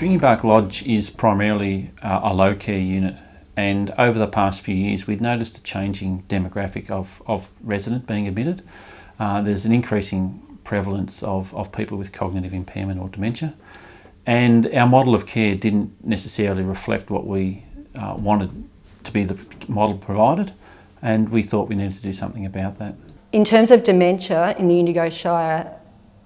Stringybark Lodge is primarily a low care unit, and over the past few years we've noticed a changing demographic of resident being admitted. There's an increasing prevalence of people with cognitive impairment or dementia, and our model of care didn't necessarily reflect what we wanted to be the model provided, and we thought we needed to do something about that. In terms of dementia in the Indigo Shire,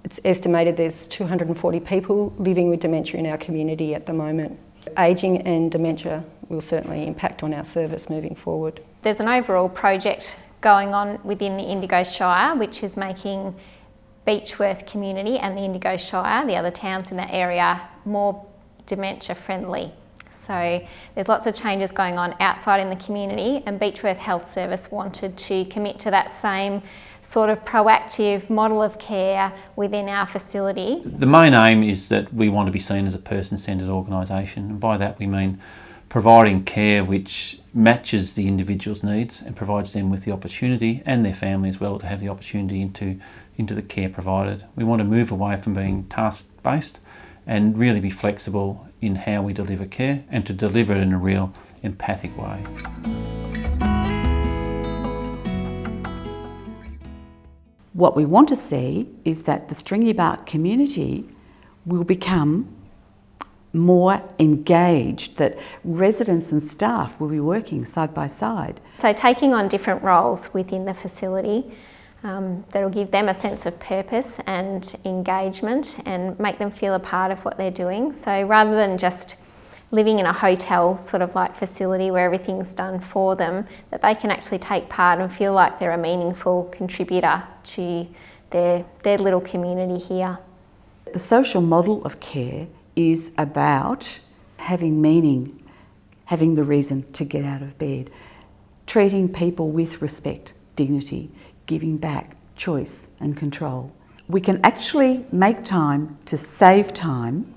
it's estimated there's 240 people living with dementia in our community at the moment. Ageing and dementia will certainly impact on our service moving forward. There's an overall project going on within the Indigo Shire which is making Beechworth community and the Indigo Shire, the other towns in that area, more dementia friendly. So there's lots of changes going on outside in the community, and Beechworth Health Service wanted to commit to that same sort of proactive model of care within our facility. The main aim is that we want to be seen as a person-centred organisation, and by that we mean providing care which matches the individual's needs and provides them with the opportunity, and their family as well, to have the opportunity into the care provided. We want to move away from being task-based and really be flexible in how we deliver care, and to deliver it in a real empathic way. What we want to see is that the Stringybark community will become more engaged, that residents and staff will be working side by side. So taking on different roles within the facility that'll give them a sense of purpose and engagement and make them feel a part of what they're doing. So rather than just living in a hotel sort of like facility where everything's done for them, that they can actually take part and feel like they're a meaningful contributor to their little community here. The social model of care is about having meaning, having the reason to get out of bed, treating people with respect, dignity, giving back, choice and control. We can actually make time to save time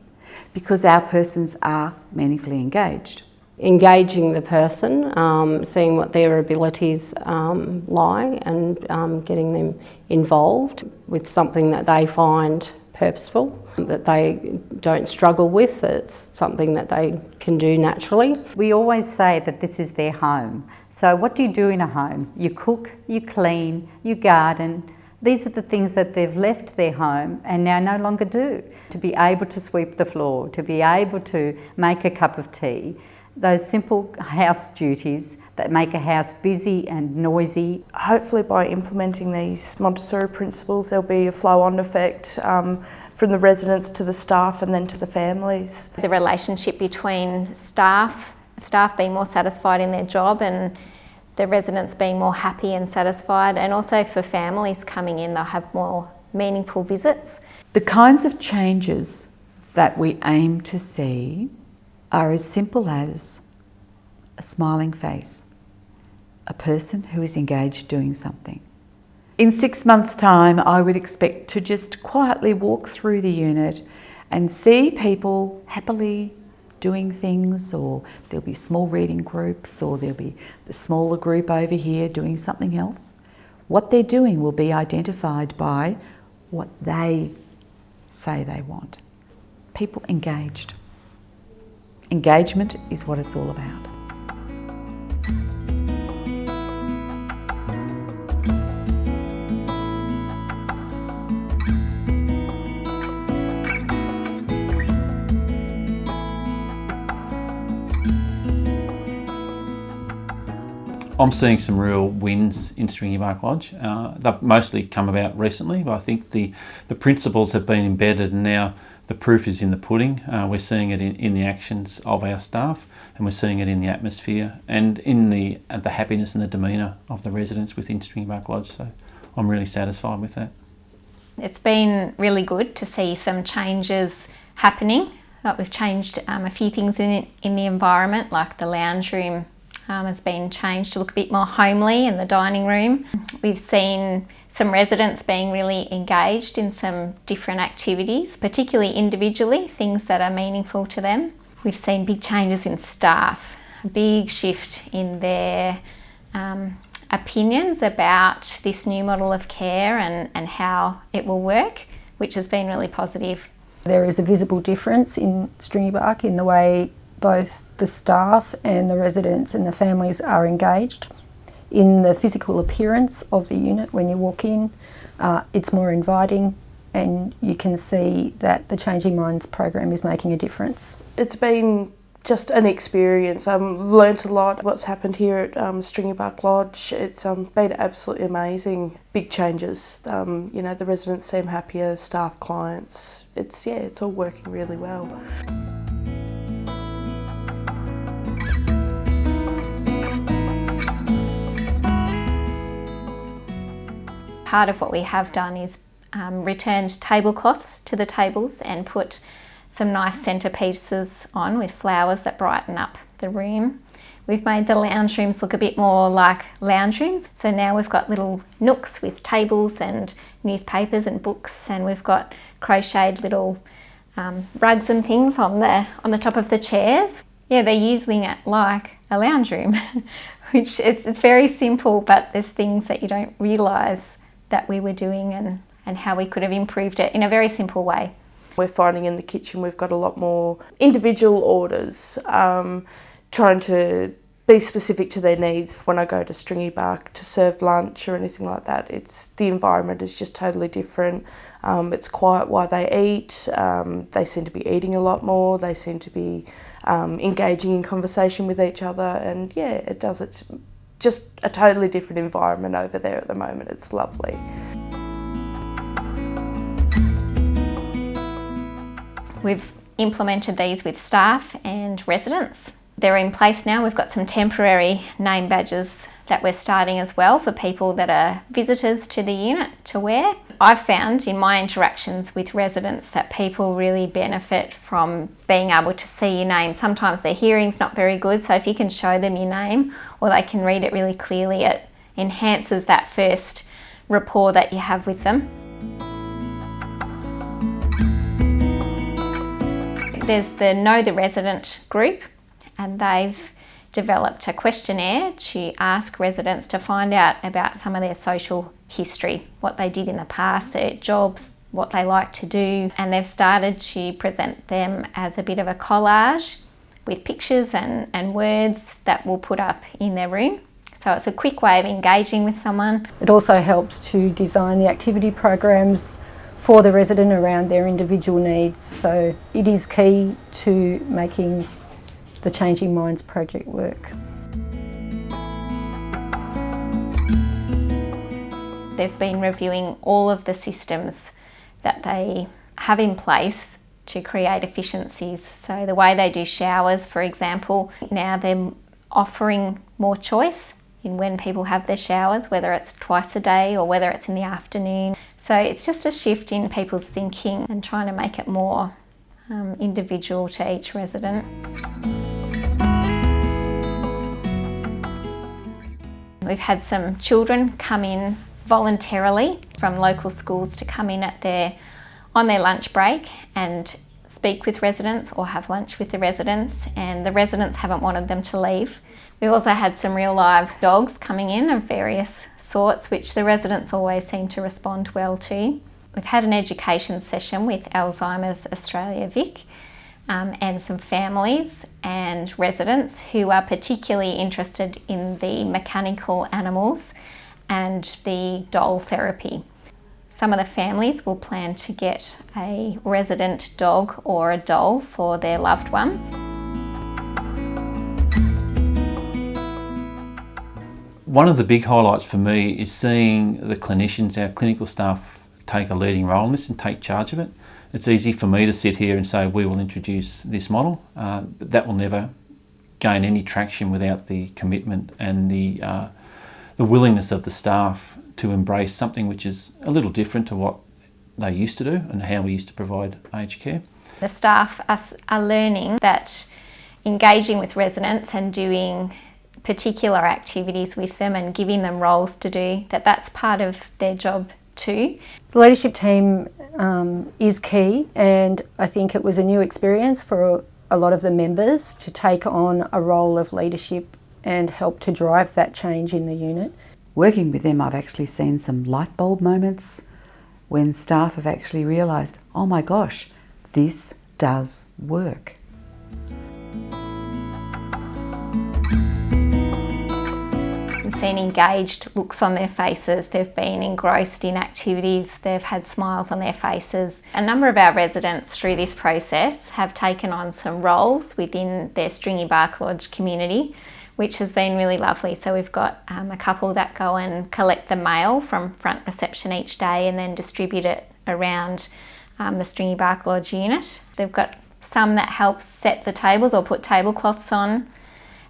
because our persons are meaningfully engaged. Engaging the person, seeing what their abilities lie, and getting them involved with something that they find purposeful, that they don't struggle with, it's something that they can do naturally. We always say that this is their home. So what do you do in a home? You cook, you clean, you garden. These are the things that they've left their home and now no longer do. To be able to sweep the floor, to be able to make a cup of tea, those simple house duties that make a house busy and noisy. Hopefully by implementing these Montessori principles there'll be a flow-on effect from the residents to the staff and then to the families. The relationship between staff being more satisfied in their job and the residents being more happy and satisfied, and also for families coming in, they'll have more meaningful visits. The kinds of changes that we aim to see are as simple as a smiling face, a person who is engaged doing something. In 6 months' time, I would expect to just quietly walk through the unit and see people happily doing things, or there'll be small reading groups, or there'll be the smaller group over here doing something else. What they're doing will be identified by what they say they want. People engaged. Engagement is what it's all about. I'm seeing some real wins in Stringybark Lodge. They've mostly come about recently, but I think the principles have been embedded, and now the proof is in the pudding. We're seeing it in the actions of our staff, and we're seeing it in the atmosphere and in the happiness and the demeanour of the residents within Stringybark Lodge. So I'm really satisfied with that. It's been really good to see some changes happening. Like we've changed a few things in the environment, like the lounge room has been changed to look a bit more homely, in the dining room. We've seen some residents being really engaged in some different activities, particularly individually, things that are meaningful to them. We've seen big changes in staff, a big shift in their opinions about this new model of care and how it will work, which has been really positive. There is a visible difference in Stringybark in the way both the staff and the residents and the families are engaged. In the physical appearance of the unit when you walk in, it's more inviting, and you can see that the Changing Minds program is making a difference. It's been just an experience. I've learnt a lot what's happened here at Stringybark Lodge. It's been absolutely amazing. Big changes. You know, the residents seem happier, staff, clients. It's all working really well. Part of what we have done is returned tablecloths to the tables and put some nice centerpieces on with flowers that brighten up the room. We've made the lounge rooms look a bit more like lounge rooms. So now we've got little nooks with tables and newspapers and books, and we've got crocheted little rugs and things on the top of the chairs. Yeah, they're using it like a lounge room, which it's very simple, but there's things that you don't realise that we were doing and how we could have improved it in a very simple way. We're finding in the kitchen we've got a lot more individual orders, trying to be specific to their needs. When I go to Stringybark to serve lunch or anything like that, the environment is just totally different. It's quiet while they eat. They seem to be eating a lot more. They seem to be engaging in conversation with each other, and yeah, it does. It's just a totally different environment over there at the moment. It's lovely. We've implemented these with staff and residents. They're in place now. We've got some temporary name badges that we're starting as well for people that are visitors to the unit to wear. I've found in my interactions with residents that people really benefit from being able to see your name. Sometimes their hearing's not very good, so if you can show them your name or they can read it really clearly, it enhances that first rapport that you have with them. There's the Know the Resident group, and they've developed a questionnaire to ask residents to find out about some of their social history, what they did in the past, their jobs, what they like to do, and they've started to present them as a bit of a collage with pictures and words that we'll put up in their room. So it's a quick way of engaging with someone. It also helps to design the activity programs for the resident around their individual needs. So it is key to making the Changing Minds project work. They've been reviewing all of the systems that they have in place to create efficiencies. So the way they do showers, for example, now they're offering more choice in when people have their showers, whether it's twice a day or whether it's in the afternoon. So it's just a shift in people's thinking and trying to make it more individual to each resident. We've had some children come in voluntarily from local schools to come in on their lunch break and speak with residents or have lunch with the residents, and the residents haven't wanted them to leave. We've also had some real live dogs coming in of various sorts, which the residents always seem to respond well to. We've had an education session with Alzheimer's Australia Vic and some families and residents who are particularly interested in the mechanical animals and the doll therapy. Some of the families will plan to get a resident dog or a doll for their loved one. One of the big highlights for me is seeing the clinicians, our clinical staff, take a leading role in this and take charge of it. It's easy for me to sit here and say we will introduce this model, but that will never gain any traction without the commitment and the willingness of the staff to embrace something which is a little different to what they used to do and how we used to provide aged care. The staff are learning that engaging with residents and doing particular activities with them and giving them roles to do, that's part of their job too. The leadership team is key, and I think it was a new experience for a lot of the members to take on a role of leadership and help to drive that change in the unit. Working with them, I've actually seen some light bulb moments when staff have actually realised, oh my gosh, This does work. We've seen engaged looks on their faces, they've been engrossed in activities, they've had smiles on their faces. A number of our residents through this process have taken on some roles within their Stringybark Lodge community, which has been really lovely. So we've got a couple that go and collect the mail from front reception each day and then distribute it around the Stringybark Lodge unit. They've got some that help set the tables or put tablecloths on,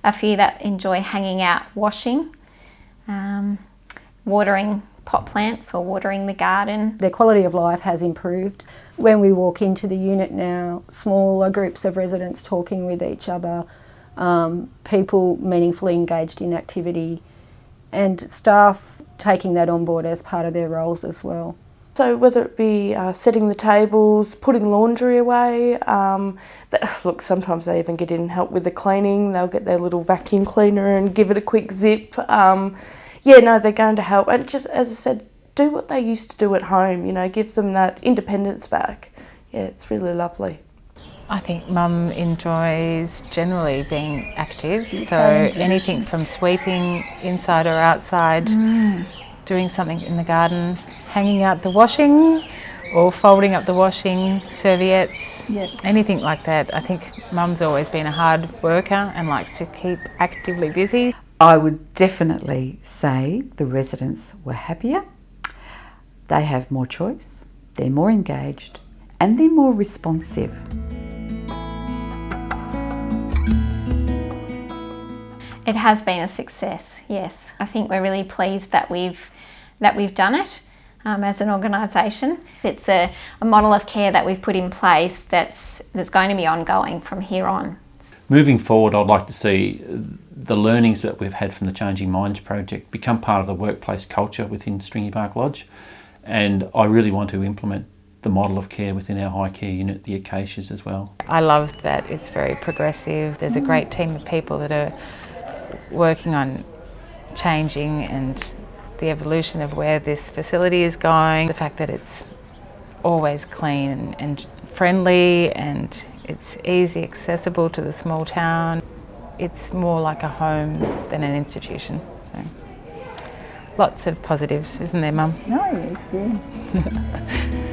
a few that enjoy hanging out washing, watering pot plants or watering the garden. Their quality of life has improved. When we walk into the unit now, smaller groups of residents talking with each other, people meaningfully engaged in activity, and staff taking that on board as part of their roles as well. So whether it be setting the tables, putting laundry away, look, sometimes they even get in and help with the cleaning. They'll get their little vacuum cleaner and give it a quick zip. They're going to help. And just, as I said, do what they used to do at home, give them that independence back. Yeah, it's really lovely. I think Mum enjoys generally being active, so anything from sweeping inside or outside, doing something in the garden, hanging out the washing or folding up the washing, serviettes, anything like that. I think Mum's always been a hard worker and likes to keep actively busy. I would definitely say the residents were happier, they have more choice, they're more engaged and they're more responsive. It has been a success, yes. I think we're really pleased that we've done it as an organisation. It's a model of care that we've put in place that's going to be ongoing from here on. Moving forward, I'd like to see the learnings that we've had from the Changing Minds project become part of the workplace culture within Stringybark Lodge, and I really want to implement the model of care within our high care unit, the Acacias, as well. I love that it's very progressive. There's a great team of people that are working on changing and the evolution of where this facility is going. The fact that it's always clean and friendly and it's easy accessible to the small town. It's more like a home than an institution. So lots of positives, isn't there, Mum? No, yes, yeah.